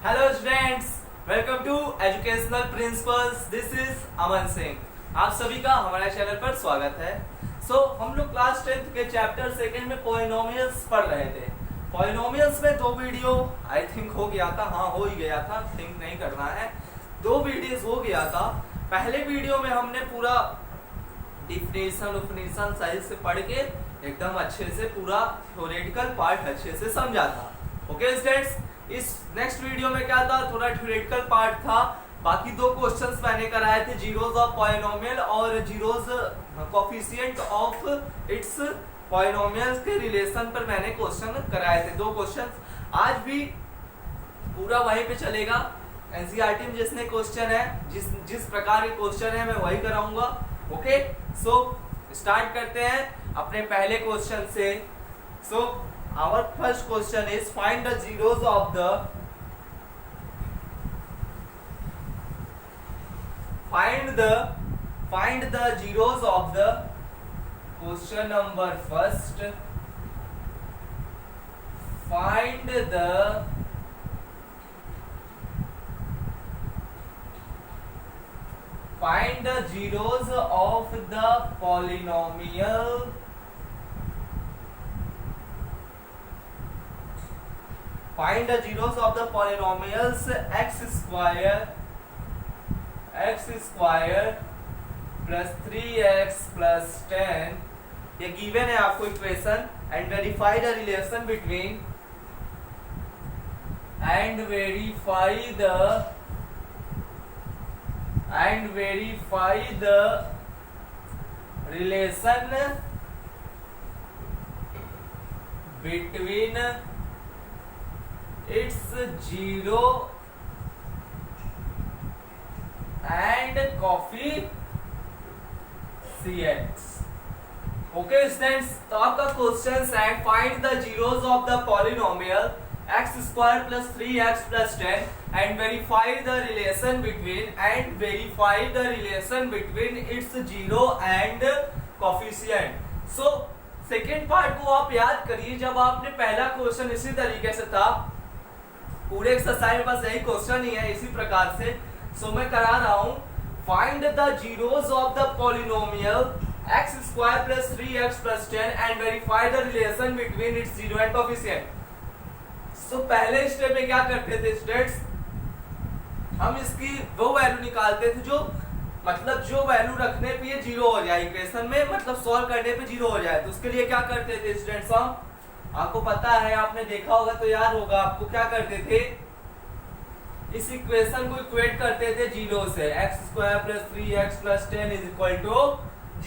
Hello students, welcome to educational principles. This is Aman Singh. आप सभी का हमारे चैनल पर स्वागत है। हम लोग क्लास 10th के चैप्टर सेकंड में पॉलिनोमियल्स पढ़ रहे थे। पॉलिनोमियल्स में दो वीडियो आई थिंक हो गया था, हाँ हो ही गया था, थिंक नहीं करना है, दो वीडियोस हो गया था। पहले वीडियो में हमने पूरा डिफिनेशन साइज से पढ़ के एकदम अच्छे से पूरा थ्योरेटिकल पार्ट अच्छे से समझा था। ओके स्टूडेंट्स, इस नेक्स्ट वीडियो में क्या था, थोड़ा थ्योरेटिकल पार्ट था। बाकी दो क्वेश्चंस मैंने कराए थे, जीरोस ऑफ पॉलिनोमियल और zeros coefficient of its polynomials के रिलेशन पर मैंने क्वेश्चन कराए थे, दो क्वेश्चंस। आज भी पूरा वहीं पे चलेगा। एनसीईआरटी में जिसने क्वेश्चन है, जिस प्रकार के क्वेश्चन है मैं वही कराऊंगा। ओके, स्टार्ट करते हैं अपने पहले क्वेश्चन से। Our first question is find the zeros of the zeros of the question number first. Find the zeros of the polynomial Find the zeros of the polynomials x square plus 3x plus 10, ये given है आपको equation, and verify the relation between its zero and coefficients। Okay students, तो आपका question है find the zeros of the polynomial x square plus 3x plus 10 and verify the relation between its zero and coefficient. Second part को आप याद करिए, जब आपने पहला क्वेश्चन इसी तरीके से था, पूरे एक्सरसाइज में बस यही क्वेश्चन ही है इसी प्रकार से। मैं करा रहा हूं find the zeros of the polynomial x square plus 3x plus 10 and verify the relation between its zero and coefficient. पहले स्टेप में क्या करते थे स्टूडेंट्स, हम इसकी वो वैल्यू निकालते थे जो वैल्यू रखने पे ये जीरो हो जाए इक्वेशन में, मतलब सॉल्व करने पे जीरो हो जाए। तो उसके लिए क्या करते थे स्टूडेंट्स, हम आपको पता है, आपने देखा होगा तो याद होगा आपको, क्या करते थे, इस इक्वेशन को इक्वेट करते थे जीरो से, x square plus 3x plus 10 is equal to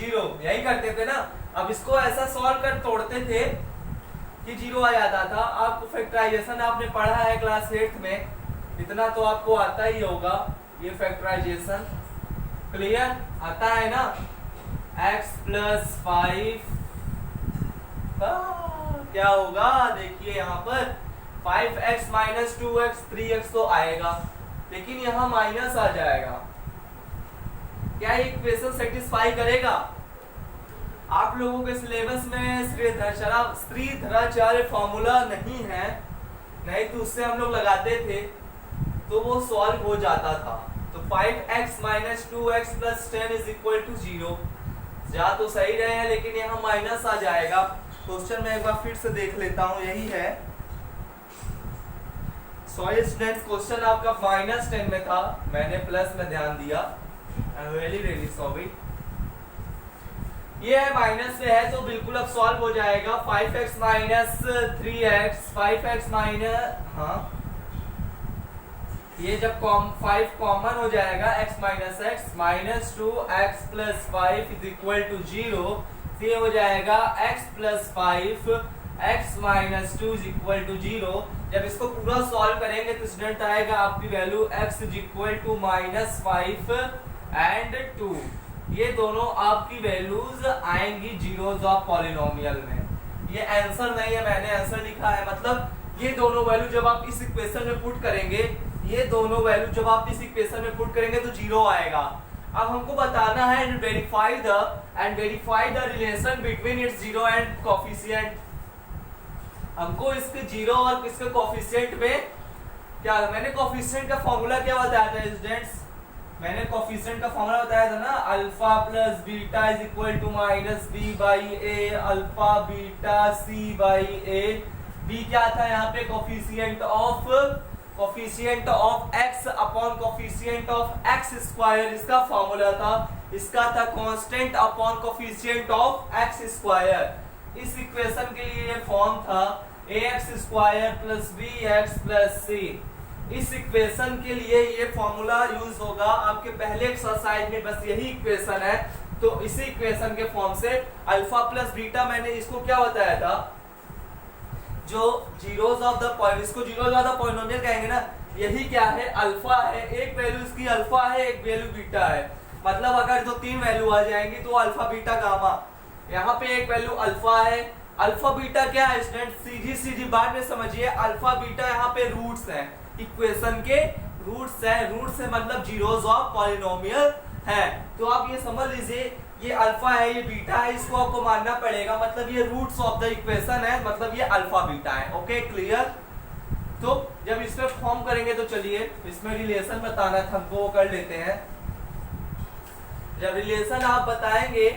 zero, यही करते थे ना। अब इसको ऐसा सॉल्व कर तोड़ते थे कि जीरो आ जाता था। आपको फैक्टराइजेशन आपने पढ़ा है क्लास 8th में, इतना तो आपको आता ही होगा, ये फैक्टराइजेशन क्लियर आता है ना। x प्लस 5 क्या होगा, देखिए यहाँ पर 5x माइनस 2x 3x तो आएगा, लेकिन यहाँ माइनस आ जाएगा। क्या ये इक्वेशन सेटिस्फाई करेगा? आप लोगों के सिलेबस में श्रीधराचार्य फॉर्मूला नहीं है, नहीं तो उससे हम लोग लगाते थे तो वो सॉल्व हो जाता था। तो 5x minus 2x plus 10 is equal to zero, जा तो सही रहे हैं लेकिन यहाँ माइनस आ जाएगा। क्वेश्चन में एक बार फिर से देख लेता हूं, यही है। सॉरी स्टूडेंट्स, क्वेश्चन आपका -10 में था, मैंने प्लस में ध्यान दिया, आई एम रियली सॉरी। ये है माइनस से है तो बिल्कुल अब सॉल्व हो जाएगा। 5x minus 3x, 5x minus, हाँ ये जब 5 कॉमन हो जाएगा, x minus x minus 2x plus 5 is equal to zero. ये हो जाएगा x plus 5 x minus 2 is equal to zero. जब इसको पूरा सॉल्व करेंगे तो स्टूडेंट आएगा आपकी value x is equal to minus 5 and 2। ये दोनों आपकी वैल्यूज आएंगी जीरोस ऑफ पॉलिनोमियल में। ये आंसर नहीं है, मैंने आंसर लिखा है, मतलब ये दोनों वैल्यू जब आप इस इक्वेशन में पुट करेंगे, ये दोनों वैल्यू जब आप इस इक्वेशन में पुट करेंगे तो जीरो आएगा। अब हमको बताना है verify the relation between its zero and coefficient. हमको इसके जीरो और इसके कोफिशिएंट में क्या मैंने कोफिशिएंट का फॉर्मूला क्या बताया था स्टूडेंट्स? मैंने कोफिशिएंट का फॉर्मूला बताया था ना, alpha plus beta is equal to minus B by A alpha beta C by A. B क्या था यहाँ पे? Coefficient of x upon coefficient of x square, इसका फॉर्मूला था। इसका था constant upon coefficient of x square. इस equation के लिए ये फॉर्म था ax square plus B x plus C. इस इक्वेशन के लिए ये फॉर्मूला यूज होगा आपके पहले एक्सरसाइज में, बस यही इक्वेशन है। तो इसी इक्वेशन के फॉर्म से अल्फा प्लस बीटा, मैंने इसको क्या बताया था? जो जीरोस ऑफ द पॉइंट, इसको जीरोस ऑफ द पॉलिनोमियल कहेंगे ना, यही क्या है? अल्फा है। एक वैल्यू इसकी अल्फा है, एक वैल्यू बीटा है। मतलब अगर जो तीन वैल्यू आ जाएंगी तो अल्फा बीटा गामा। यहाँ पे एक वैल्यू अल्फा है। अल्फा बीटा क्या है स्टूडेंट? सीधी सीधी बात में समझिए, अल्फा बीटा यहाँ पे रूट्स हैं, इक्वेशन के रूट्स हैं। रूट्स है मतलब जीरोस ऑफ पॉलिनोमियल है। तो आप ये समझ लीजिए, ये अल्फा है, ये बीटा है, इसको आपको मानना पड़ेगा। मतलब ये रूट्स ऑफ द इक्वेशन है, मतलब ये अल्फा बीटा है। Okay, clear? तो जब इसमें फॉर्म करेंगे तो चलिए इसमें रिलेशन बताना था, हमको वो कर लेते हैं। जब रिलेशन आप बताएंगे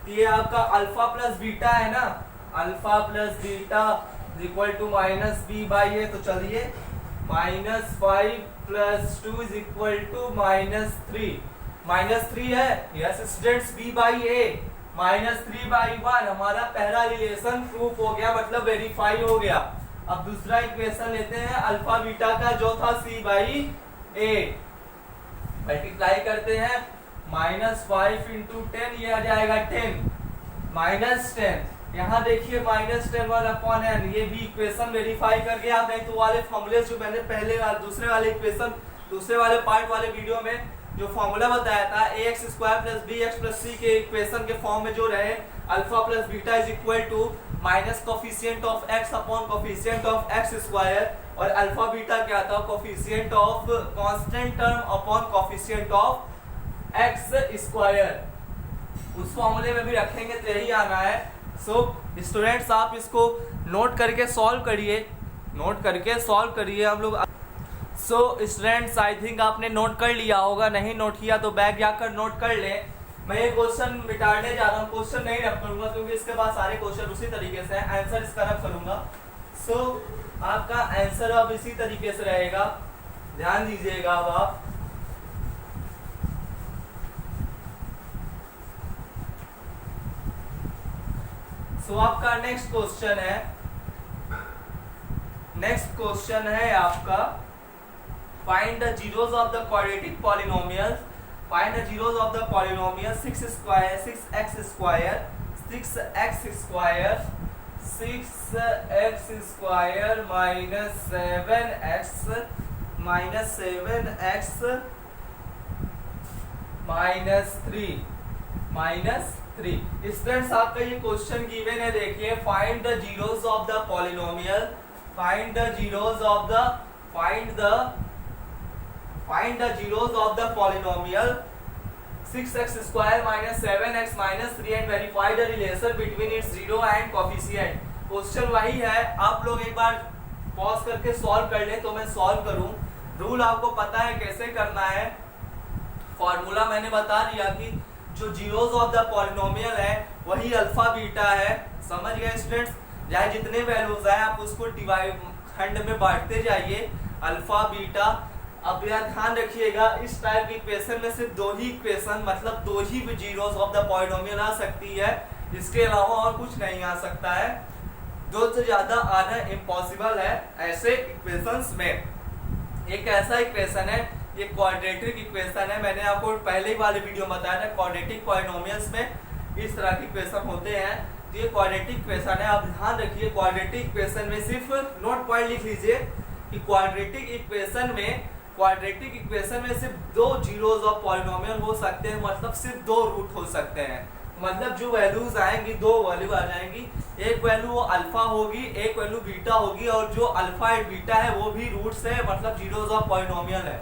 तो ये आपका अल्फा प्लस बीटा है ना, alpha plus beta equal to minus B by A. तो चलिए minus 5 plus 2 is equal to minus 3। Minus 3 है, yes students, B by A minus 3 by 1। हमारा पहला रिलेशन प्रूफ हो गया, मतलब वेरीफाई हो गया। अब दूसरा इक्वेशन लेते हैं अल्फा बीटा का, जो था सी बाई ए। मल्टीप्लाई करते हैं, माइनस 5 इंटू 10, ये आ जाएगा 10 माइनस 10। यहाँ देखिए माइनस 10 1 अपॉन एन, ये भी इक्वेशन वेरीफाई कर गया। नहीं तो वाले फॉर्मूले जो मैंने पहले दूसरे वाले इक्वेशन, दूसरे वाले पार्ट वाले वीडियो में जो फॉर्मूला बताया था A x square plus B x plus C के इक्वेशन के फॉर्म में जो रहे, alpha plus beta is equal to minus coefficient of x upon coefficient of x square. और अल्फा बीटा क्या था? Coefficient of constant term upon coefficient of x square. उस फॉर्मूले में भी रखेंगे तो यही आना है। सो स्टूडेंट्स आप इसको नोट करके सॉल्व करिए, नोट करके सॉल्व करिए हम लोग। सो स्टूडेंट्स आई थिंक आपने नोट कर लिया होगा, नहीं नोट किया तो बैग जाकर नोट कर लें। मैं ये क्वेश्चन मिटाने जा रहा हूँ, क्वेश्चन नहीं रख करूंगा क्योंकि इसके बाद सारे क्वेश्चन उसी तरीके से हैं, आंसर इसका रख करूंगा। सो आपका आंसर अब इसी तरीके से रहेगा, ध्यान दीजिएगा। अब आप आपका नेक्स्ट क्वेश्चन है, नेक्स्ट क्वेश्चन है आपका find the zeros of the quadratic polynomial. Find the zeros of the polynomial 6x square 6x square minus 7x minus 3 students आपका ये क्वेश्चन गिवन है। देखिए find the zeros of the polynomial, find the zeros of the polynomial 6x square minus 7x minus 3 and verify the relation between its zero and coefficient. Question वही है, आप लोग एक बार pause करके सॉल्व कर ले तो मैं सॉल्व करूं। रूल आपको पता है कैसे करना है, फॉर्मूला मैंने बता दिया कि जो जीरोस ऑफ द पॉलिनोमियल है वही अल्फा बीटा है। समझ गए स्टूडेंट्स? चाहे जितने वैल्यूज आए आप उसको डिवाइड खंड में बांटते जाइए, अल्फा बीटा। अब यार ध्यान रखिएगा, इस टाइप की इक्वेशन में सिर्फ दो ही इक्वेशन, मतलब दो ही जीरोस ऑफ द पॉलिनोमियल आ सकती है, इसके अलावा और कुछ नहीं आ सकता है। दो से ज्यादा आना इम्पॉसिबल है ऐसे इक्वेशंस में। एक ऐसा इक्वेशन है, ये क्वाड्रेटिक इक्वेशन है। मैंने आपको पहले ही वाले वीडियो में बताया था, क्वाड्रेटिक पॉलिनोमियल्स में इस तरह के इक्वेशन होते हैं। तो ये क्वाड्रेटिक इक्वेशन है। आप ध्यान रखिए, क्वाड्रेटिक इक्वेशन में सिर्फ नोट पॉइंट लिख लीजिए कि क्वाड्रेटिक इक्वेशन में सिर्फ दो जीरोस ऑफ पॉलिनोमियल हो सकते हैं, मतलब सिर्फ दो रूट हो सकते हैं। मतलब जो वैल्यूज आएंगी, दो वैल्यू आ जाएंगी, एक वैल्यू वो अल्फा होगी, एक वैल्यू बीटा होगी, और जो अल्फा एंड बीटा है वो भी रूट्स है, मतलब जीरोस ऑफ पॉलिनोमियल है।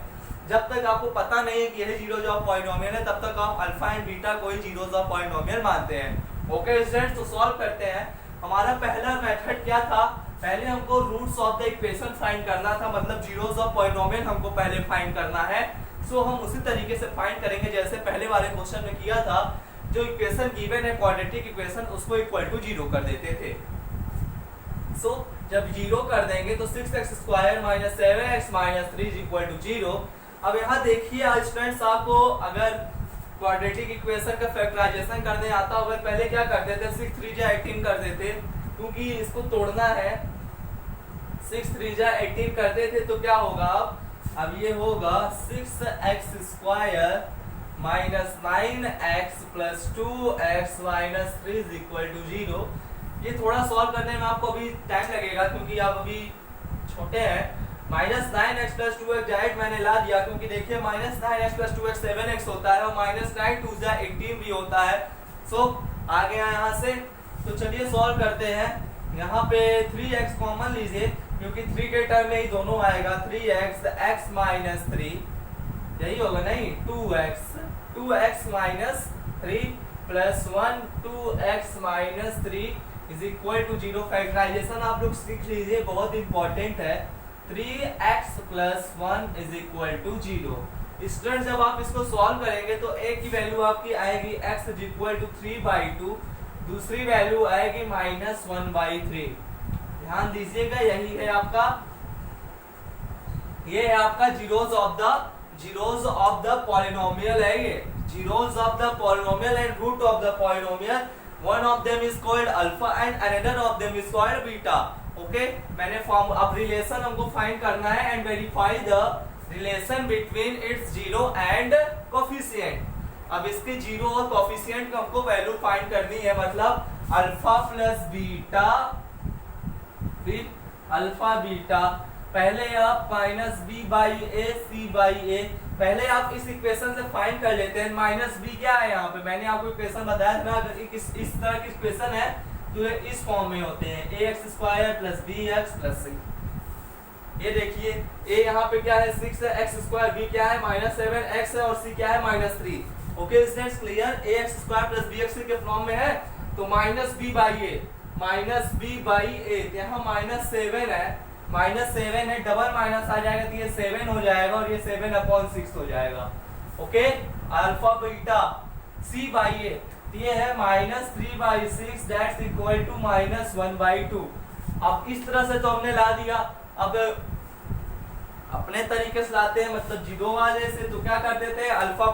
जब तक आपको पता नहीं है कि यही जीरोस ऑफ पॉलिनोमियल है, तब तक आप अल्फा एंड बीटा को ही जीरोस ऑफ पॉलिनोमियल मानते हैं। ओके स्टूडेंट्स, तो सॉल्व करते हैं। हमारा पहला मेथड क्या था? पहले हमको roots of the equation find करना था, मतलब जीरोस ऑफ पॉलिनोमियल हमको पहले फाइंड करना है। सो हम उसी तरीके से फाइंड करेंगे जैसे पहले वाले क्वेश्चन में किया था। जो इक्वेशन गिवन है क्वाड्रेटिक इक्वेशन, उसको इक्वल टू 0 कर देते थे। सो जब 0 कर देंगे तो 6x² minus 7x minus 3 is equal to 0। अब यहाँ देखिए स्टूडेंट्स, आपको अगर क्वाड्रेटिक इक्वेशन का फैक्टराइजेशन करने आता हो, अगर पहले क्या करते थे 6 3 जा 18 कर देते, क्योंकि इसको तोड़ना है। 6 3 जा 18 करते थे तो क्या होगा, अब ये होगा 6x² minus 9x plus 2x minus 3 is equal to 0। ये थोड़ा सॉल्व करने में आपको अभी टाइम लगेगा क्योंकि आप अभी छोटे हैं। Minus 9x plus 2x direct मैंने ला दिया, क्योंकि देखिए minus 9x plus 2x 7x होता है और माइनस 9 2 जा 18 भी होता है। सो आ गया यहाँ से। तो चलिए सॉल्व करते हैं। यहाँ पे 3x कॉमन लीजिए, क्योंकि 3 के टर्म में ही दोनों आएगा। 3x x माइनस 3 यही होगा, नहीं 2x minus 3 plus 1 2x minus 3 is equal to 0। Factorization आप लोग सीख लीजिए, बहुत इंपॉर्टेंट है। 3x plus 1 is equal to 0। Student जब आप इसको सॉल्व करेंगे तो एक की वैल्यू आपकी आएगी x इज इक्वल टू 3/2, दूसरी वैल्यू आएगी माइनस 1/3। ध्यान दीजिएगा, यही है आपका, ये है आपका जीरोस ऑफ द पॉलिनोमियल है। ये zeros of the polynomial and root of the polynomial, one of them is called alpha and another of them is called beta. Okay, मैंने फॉर्म, अब रिलेशन हमको फाइंड करना है and verify the relation between its zero and coefficient. अब इसके zero और coefficient का हमको वैल्यू फाइंड करनी है, मतलब अल्फा प्लस बीटा, फिर अल्फा बीटा। पहले आप minus B by A C by A, पहले आप इस इक्वेशन से फाइंड कर लेते हैं। माइनस बी क्या है यहाँ पे, मैंने आपको इक्वेशन बताया था, अगर इस तरह की इक्वेशन है तो ये इस फॉर्म में होते हैं, ax² plus bx plus c। ये देखिए a यहाँ पे क्या है 6 है, x² b क्या है माइनस 7x है और c क्या है minus 3। Okay students, clear? ax² plus bx के फॉर्म में है तो माइनस b बाई ए, यहाँ माइनस 7 है, माइनस 7 है, डबल माइनस आ जाएगा तो ये 7 हो जाएगा और ये 7/6 हो जाएगा। Okay, alpha beta c by A, ये है minus 3/6 that's equal to minus 1/2। अब इस तरह से तो हमने ला दिया। अब अपने तरीके से लाते हैं, मतलब जीरो वाले से, तो क्या करते थे alpha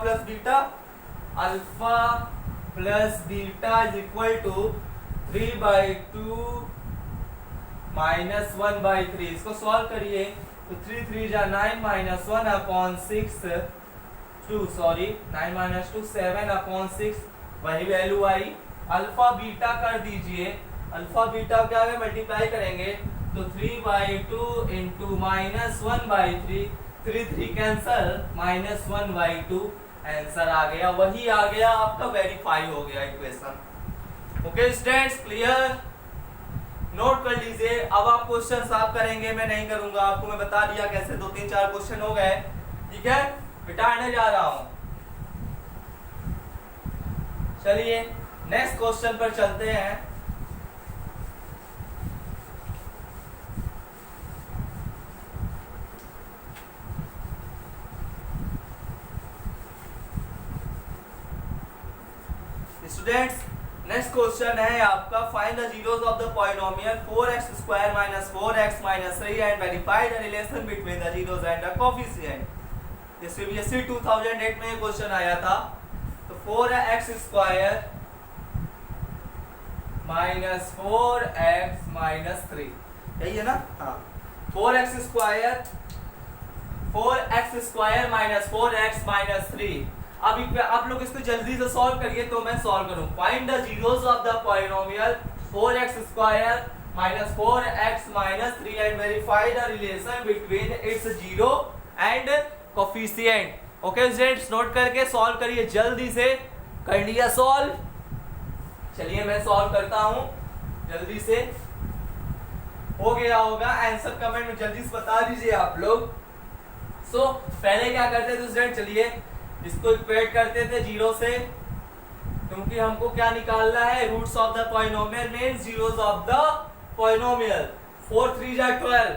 plus beta is equal to 3/2 minus 1/3। इसको सॉल्व करिए तो 3 3 जा 9 माइनस 1/6 9 माइनस 2 7/6, वही वैल्यू आई। अल्फा बीटा कर दीजिए, अल्फा बीटा क्या है मल्टीप्लाई करेंगे तो 3/2 into minus 1/3, 3 3 cancel, minus 1/2 answer आ गया, वही आ गया आपका, वेरीफाई हो गया equation. Okay students, clear? Note कर लीजिए। अब आप क्वेश्चन आप करेंगे, मैं नहीं करूंगा, आपको मैं बता दिया कैसे 2 3 4 क्वेश्चन हो गए। ठीक है, मिटाने जा रहा हूं। चलिए नेक्स्ट क्वेश्चन पर चलते हैं। स्टूडेंट्स, नेक्स्ट क्वेश्चन है आपका, find the zeros of the polynomial 4x² minus 4x minus 3 and verify the relation between the zeros and the coefficient. ये सीबीएसई 2008 में क्वेश्चन आया था। तो 4x² माइनस 4x माइनस 3, यही है ना? हाँ, 4x² माइनस 4x माइनस 3। अब आप लोग इसको जल्दी से सॉल्व करिए तो मैं सॉल्व करूं। Find the zeros of the polynomial 4x² minus 4x minus 3 and verify the relation between its zero and coefficient. Okay students, note करके सॉल्व करिए, जल्दी से कर लिया सॉल्व। चलिए मैं सॉल्व करता हूं जल्दी से। हो गया होगा, आंसर कमेंट में जल्दी से बता दीजिए आप लोग। सो पहले क्या करते थे स्टूडेंट, चलिए इसको इक्वेट करते थे जीरो से, क्योंकि हमको क्या निकालना है, roots of the polynomial means zeros of the polynomial. 4 3 जा 12,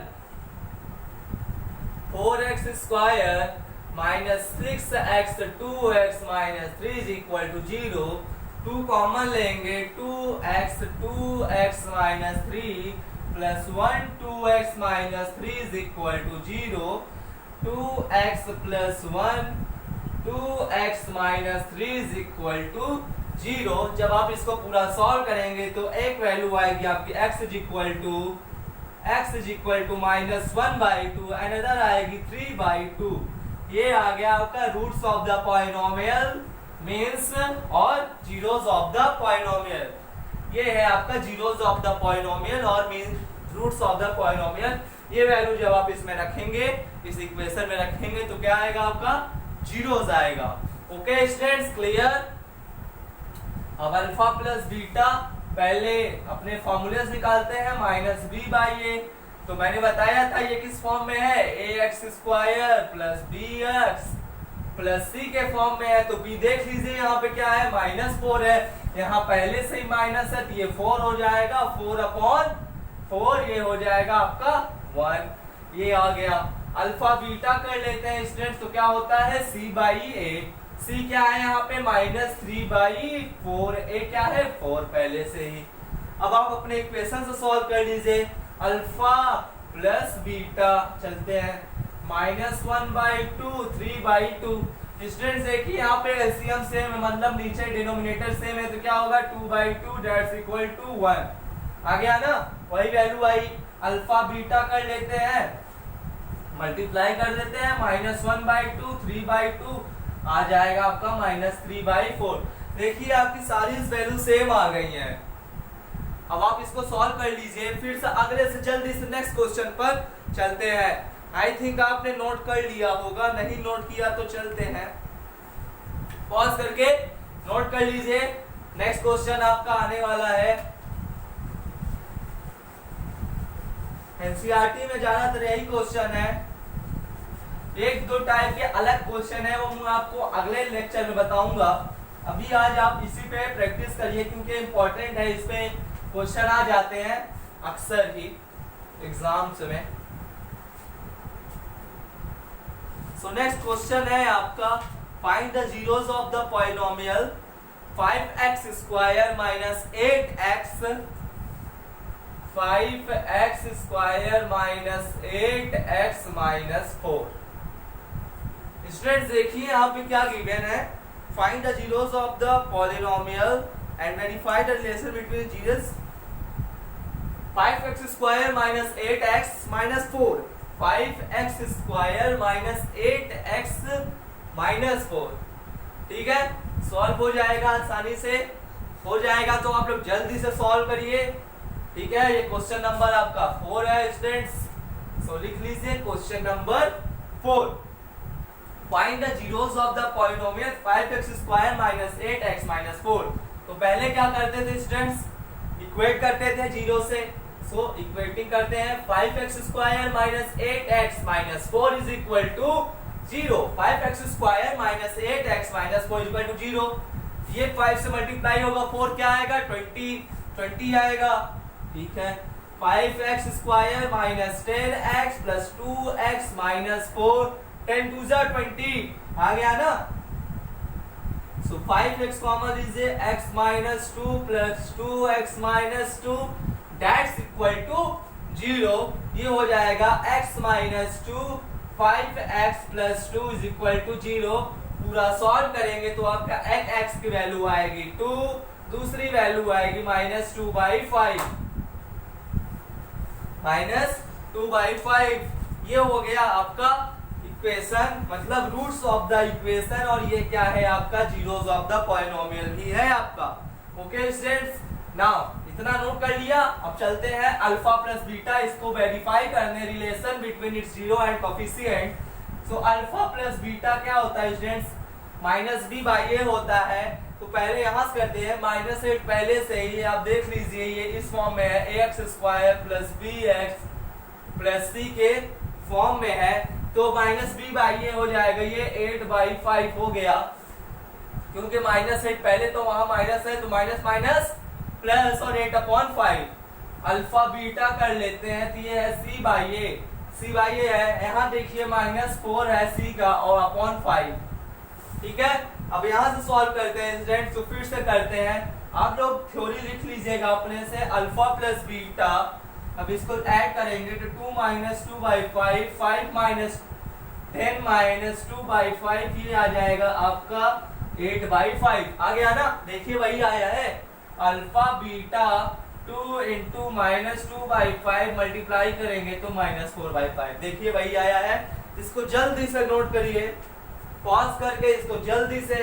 4x square minus 6x 2x minus 3 is equal to 0। 2 common लेंगे, 2x minus 3 plus 1 2x minus 3 is equal to 0। 2x plus 1 2x minus 3 is equal to 0। जब आप इसको पूरा solve करेंगे तो एक value आएगी आपकी x is equal to minus 1/2, another आएगी 3/2। ये आ गया आपका roots of the polynomial means और जीरोस ऑफ द पॉलिनोमियल। ये है आपका जीरोस ऑफ द पॉलिनोमियल और means roots of the polynomial. ये वैल्यू जब आप इसमें रखेंगे, इस इक्वेशन में रखेंगे तो क्या आएगा आपका जीरोस आएगा। Okay students, clear. अब अल्फा प्लस बीटा पहले अपने फॉर्मूलेस निकालते हैं, माइनस बी बाई ए। तो मैंने बताया था ये किस फॉर्म में है, A x square plus B x plus C के फॉर्म में है। तो बी देख लीजिए यहाँ पे क्या है, -4 है, यहाँ पहले से ही माइनस है तो ये 4 हो जाएगा, 4/4 ये हो जाएगा आपका 1। ये आ गया। अल्फा बीटा कर लेते हैं स्टूडेंट्स, तो क्या होता है c/a। c क्या है यहाँ पे -3/4, a क्या है 4 पहले से ही। अब आप अपने इक्वेशन से सॉल्व कर लीजिए। अल्फा प्लस बीटा चलते हैं, -1/2 3/2। स्टूडेंट्स देखिए यहाँ पे एलसीएम सेम है, मतलब नीचे डिनोमिनेटर सेम है, तो क्या होगा 2/2 दैट्स इक्वल टू 1। आ गया ना, वही वैल्यू आई। अल्फा बीटा कर लेते हैं, मल्टीप्लाई कर देते हैं, -1/2 3/2 आ जाएगा आपका -3/4। देखिए आपकी सारी वैल्यू सेम आ गई हैं। अब आप इसको सॉल्व कर लीजिए, फिर से अगले से जल्दी से नेक्स्ट क्वेश्चन पर चलते हैं। आई थिंक आपने नोट कर लिया होगा, नहीं नोट किया तो चलते हैं, पॉज करके नोट कर लीजिए। नेक्स्ट क्वेश्चन आपका आने वाला है, एनसीईआरटी में ज्यादातर यही क्वेश्चन है। एक दो टाइप के अलग क्वेश्चन है, वो मैं आपको अगले लेक्चर में बताऊंगा। अभी आज आप इसी पे प्रैक्टिस करिए क्योंकि इंपॉर्टेंट है, इस पे क्वेश्चन आ जाते हैं अक्सर ही एग्जाम्स में। सो नेक्स्ट क्वेश्चन है आपका, find the zeros of the polynomial 5x square minus 8x 5x square minus 8x minus 4। Students देखिए यहाँ पे क्या गिवन है, find the zeros of the polynomial and verify the relation between zeros. 5x square minus 8x minus 4, 5x square minus 8x minus 4। ठीक है, solve हो जाएगा, आसानी से हो जाएगा, तो आप लोग जल्दी से सॉल्व करिए। ठीक है, ये क्वेश्चन नंबर आपका 4 है स्टूडेंट्स, सो लिख लीजिए question number 4। Find the zeros of the polynomial 5x square minus 8x minus 4। तो पहले क्या करते थे स्टूडेंट्स, इक्वेट करते थे जीरो से। सो इक्वेटिंग करते हैं, 5x square minus 8x minus 4 is equal to 0। 5x square minus 8x minus 4 is equal to 0। ये 5 से मल्टीप्लाई होगा, 4 क्या आएगा 20 आएगा। ठीक है, 5x square minus 10x plus 2x minus 4, 10 2 जा 20 आ गया ना। सो 5x कॉमन लीजिए, x minus 2 plus 2x minus 2 that's equal to 0। ये हो जाएगा x minus 2 5x plus 2 is equal to 0। पूरा सॉल्व करेंगे तो आपका x की वैल्यू आएगी 2, दूसरी वैल्यू आएगी -2/5 -2/5। ये हो गया आपका इक्वेशन, मतलब रूट्स ऑफ द इक्वेशन, और ये क्या है आपका जीरोस ऑफ द पॉलिनोमियल ही है आपका। ओके स्टूडेंट्स, नाउ इतना नोट कर लिया। अब चलते हैं अल्फा प्लस बीटा, इसको वेरीफाई करने, relation between its zero and coefficient. So alpha plus beta क्या होता है स्टूडेंट्स, -b/a होता है। तो पहले यहाँ से करते हैं, -8 पहले से ही आप देख लीजिए, ये इस फॉर्म में है, ax square plus bx plus c के फॉर्म में है, तो -b/a हो जाएगा, ये 8/5 हो गया, क्योंकि -8 पहले तो वहां माइनस है, तो माइनस माइनस प्लस और 8/5 अल्फा बीटा कर लेते हैं तो ये है सी बाई ए है। यहाँ देखिए -4 है सी का और अपॉन 5, ठीक है। अब यहाँ से सॉल्व करते हैं स्टूडेंट्स, तो फिर से करते हैं। आप लोग थ्योरी लिख लीजिएगा अपने से, अल्फा प्लस बीटा। अब इसको ऐड करेंगे तो 2 - 2/5, 5 - 10 - 2/5, ये आ जाएगा आपका 8/5। आ गया ना, देखिए वही आया है। अल्फा बीटा 2 × -2/5 मल्टीप्लाई करेंगे तो -4/5, देखिए वही आया है। इसको जल्दी से नोट करिए, पॉज करके इसको जल्दी से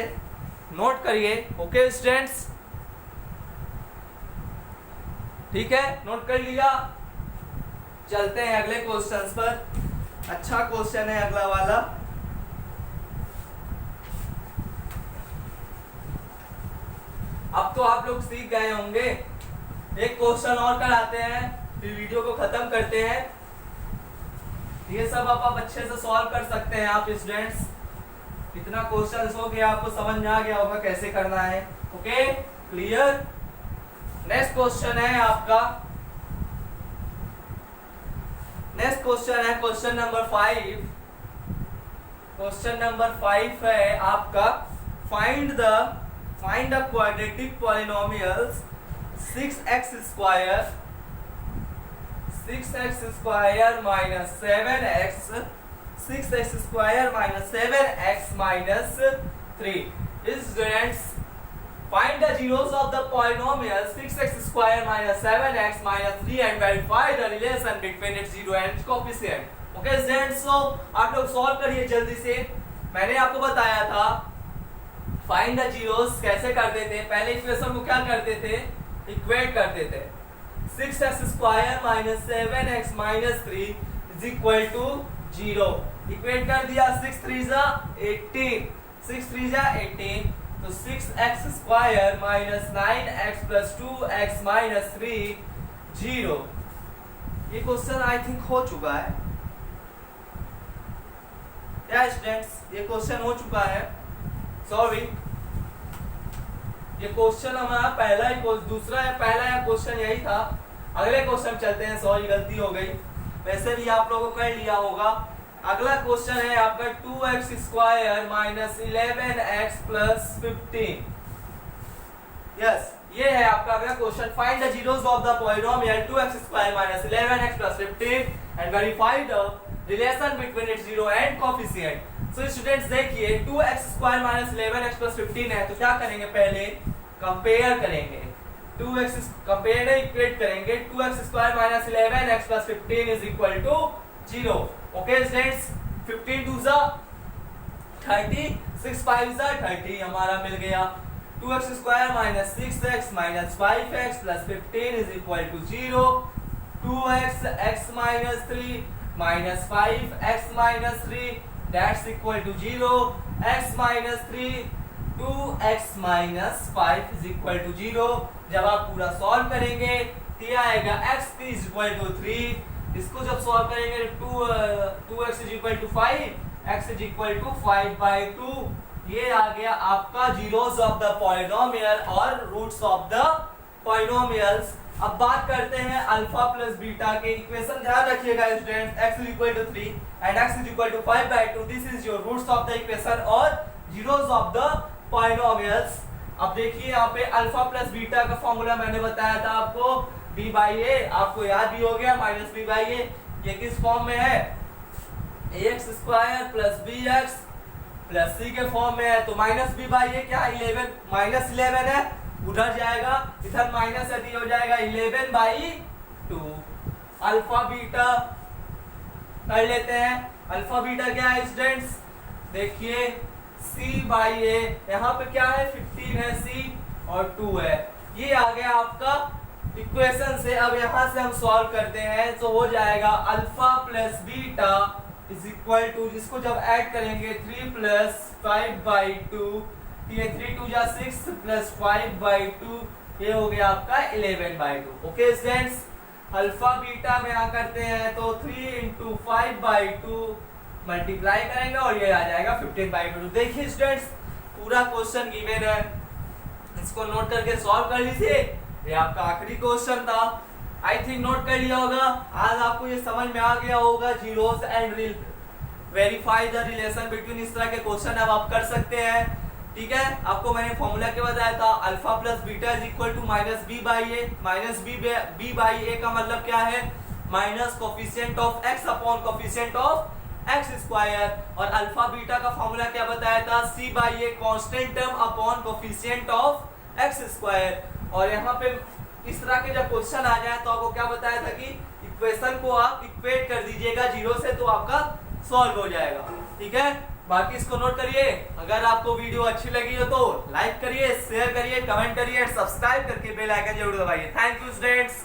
नोट करिए। ओके स्टूडेंट्स, ठीक है, नोट कर लिया। चलते हैं अगले क्वेश्चंस पर। अच्छा क्वेश्चन है अगला वाला। अब तो आप लोग सीख गए होंगे। एक क्वेश्चन और कराते हैं फिर वीडियो को खत्म करते हैं। ये सब आप अच्छे से सॉल्व कर सकते हैं आप स्टूडेंट्स। इतना क्वेश्चन हो गया, आपको समझ में आ गया होगा कैसे करना है। Okay, clear. नेक्स्ट क्वेश्चन है आपका, नेक्स्ट क्वेश्चन है क्वेश्चन नंबर 5। क्वेश्चन नंबर 5 है आपका, find the quadratic polynomials 6x square minus 7x, 6x square minus 7x minus 3. Students, find the zeros of the polynomial 6x square minus 7x minus 3 and verify the relation between its zero and coefficient. Okay students, so आप लोग solve करिए जल्दी से। मैंने आपको बताया था find the zeros कैसे करते थे। पहले इक्वेशन को क्या करते थे, इक्वेट करते थे। 6x square minus 7x minus 3 is equal to 0। Equate कर दिया, 6 3 18, 6 3 18, तो 6x square minus 9x plus 2x minus 3 0। ये क्वेश्चन आई थिंक हो चुका है क्या स्टूडेंट्स, ये क्वेश्चन हो चुका है। सॉरी, ये क्वेश्चन हमारा पहला ही दूसरा है, पहला क्वेश्चन यही था। अगले क्वेश्चन चलते हैं। सॉरी, गलती हो गई, वैसे भी आप लोगों को कर लिया होगा। अगला क्वेश्चन है आपका 2x square minus 11x plus 15। Yes, ये है आपका अगला question. Find the zeros of the polynomial 2x square minus 11x plus 15 and verify the relation between its zero and coefficient. So students देखिए, 2x square minus 11x plus 15 है, तो क्या करेंगे, पहले कंपेयर करेंगे। 2x कंपेयर इक्वेट करेंगे। 2x square minus 11x plus 15 is equal to 0। Okay students, 15 2 30, 6 5 30 हमारा मिल गया। 2x square minus 6x minus 5x plus 15 is equal to 0। 2x x minus 3 minus 5x minus 3 that's equal to 0। x minus 3 2x minus 5 is equal to 0। जब आप पूरा solve करेंगे तो ये आएगा x इज इक्वल टू 3। इसको जब solve करेंगे 2x is equal to 5, x is equal to 5/2। ये आ गया आपका जीरोस ऑफ द पॉलिनोमियल और रूट्स ऑफ द पॉलिनोमियल्स। अब बात करते हैं अल्फा प्लस बीटा के। इक्वेशन ध्यान रखिएगा student, x is equal to 3 and x is equal to 5/2। This is your roots of the equation और जीरोस ऑफ द पॉलिनोमियल्स। अब देखिए यहाँ पे अल्फा प्लस बीटा का फॉर्मूला मैंने बताया था आपको, b/a, आपको याद भी हो गया, माइनस b/a। ये किस फॉर्म में है, ax square plus bx plus c के फॉर्म में है। तो माइनस b/a क्या, 11 माइनस 11 है, उधर जाएगा, इधर माइनस यदि हो जाएगा 11/2। अल्फा बीटा कर लेते हैं। अल्फा बीटा क्या है स्टूडेंट्स, देखिए c/a, यहाँ पे क्या है 15 है c और 2 है। ये आ गया आपका इक्वेशन से। अब यहाँ से हम सॉल्व करते हैं तो हो जाएगा alpha plus beta is equal to, जिसको जब ऐड करेंगे 3 प्लस 5/2, ये 3 2 जा 6 प्लस 5/2, ये हो गया आपका 11/2। ओके स्टूडेंट्स, अल्फा बीटा में आ करते हैं तो 3 × 5/2 मल्टीप्लाई करेंगे और ये आ जाएगा 15/2। देखिए स्टूडेंट्स, पूरा क्वेश्चन गिवन है, इसको नोट करके सॉल्व कर लीजिए। ये आपका आखिरी क्वेश्चन था। आई थिंक नोट कर लिया होगा। आज आपको ये समझ में आ गया होगा zeros and verify the relation between, इस तरह के क्वेश्चन अब आप कर सकते हैं। ठीक है, आपको मैंने फॉर्मूला क्या बताया था, alpha plus beta is equal to minus B by A. Minus B by A का मतलब क्या है, minus coefficient of x upon coefficient of x square. और अल्फा बीटा का फॉर्मूला क्या बताया था, C by A constant term upon coefficient of x square. और यहाँ पे इस तरह के जब क्वेश्चन आ जाए तो आपको क्या बताया था कि इक्वेशन को आप इक्वेट कर दीजिएगा जीरो से, तो आपका सॉल्व हो जाएगा। ठीक है, बाकी इसको नोट करिए। अगर आपको वीडियो अच्छी लगी हो तो लाइक करिए, शेयर करिए, कमेंट करिए, सब्सक्राइब करके बेल आइकन जरूर दबाइए। Thank you students.